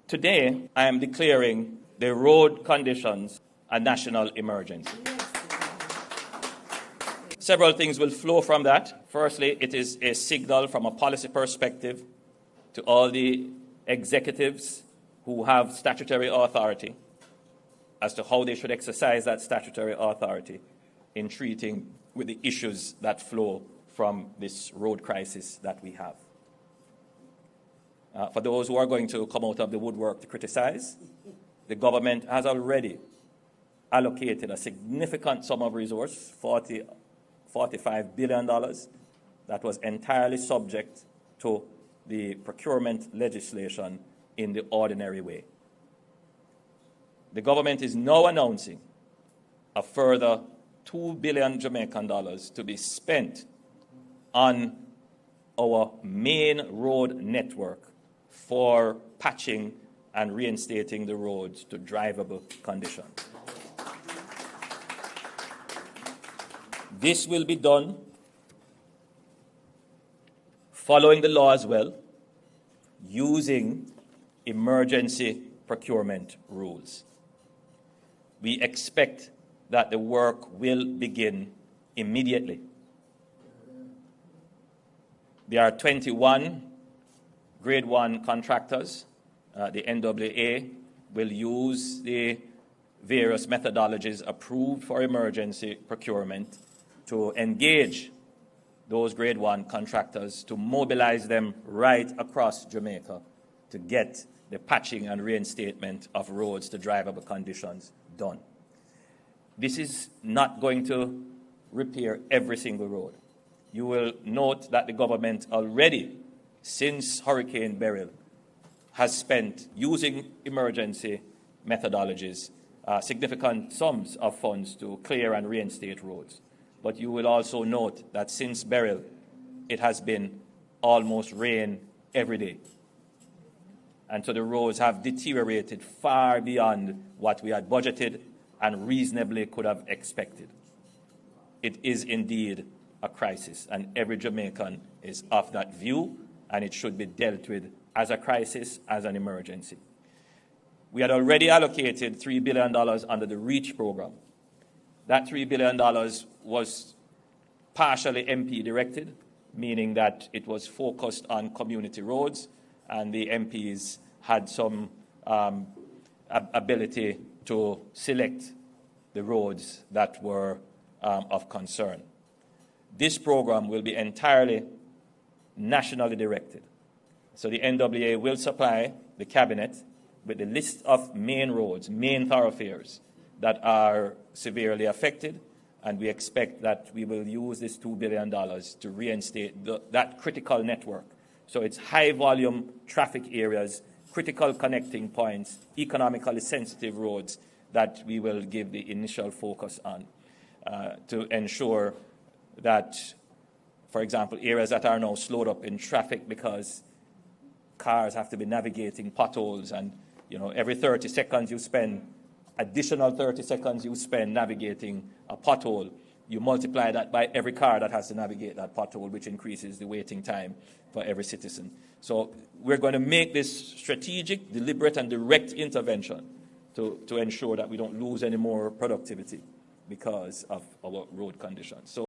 Today, I am declaring the road conditions a national emergency. Several things will flow from that. Firstly, it is a signal from a policy perspective to all the executives who have statutory authority as to how they should exercise that statutory authority in treating with the issues that flow from this road crisis that we have. For those who are going to come out of the woodwork to criticize, the government has already allocated a significant sum of resource, $45 billion, that was entirely subject to the procurement legislation in the ordinary way. The government is now announcing a further $2 billion Jamaican dollars to be spent on our main road network for patching and reinstating the roads to drivable condition. This will be done following the law as well, using emergency procurement rules. We expect that the work will begin immediately. There are 21 Grade 1 contractors. The NWA will use the various methodologies approved for emergency procurement to engage those Grade 1 contractors, to mobilize them right across Jamaica to get the patching and reinstatement of roads to drivable conditions done. This is not going to repair every single road. You will note that the government already, since Hurricane Beryl, has spent, using emergency methodologies, significant sums of funds to clear and reinstate roads. But you will also note that since Beryl, it has been almost rain every day. And so the roads have deteriorated far beyond what we had budgeted and reasonably could have expected. It is indeed a crisis, and every Jamaican is of that view, and it should be dealt with as a crisis, as an emergency. We had already allocated $3 billion under the REACH program. That $3 billion was partially MP directed, meaning that it was focused on community roads, and the MPs had some ability to select the roads that were of concern. This program will be entirely nationally directed. So the NWA will supply the Cabinet with the list of main roads, main thoroughfares that are severely affected, and we expect that we will use this $2 billion to reinstate that critical network. So it's high-volume traffic areas, critical connecting points, economically sensitive roads that we will give the initial focus on to ensure that, for example, areas that are now slowed up in traffic because cars have to be navigating potholes, and every 30 seconds you spend, additional 30 seconds you spend navigating a pothole, you multiply that by every car that has to navigate that pothole, which increases the waiting time for every citizen. So we're going to make this strategic, deliberate, and direct intervention to ensure that we don't lose any more productivity because of our road conditions. So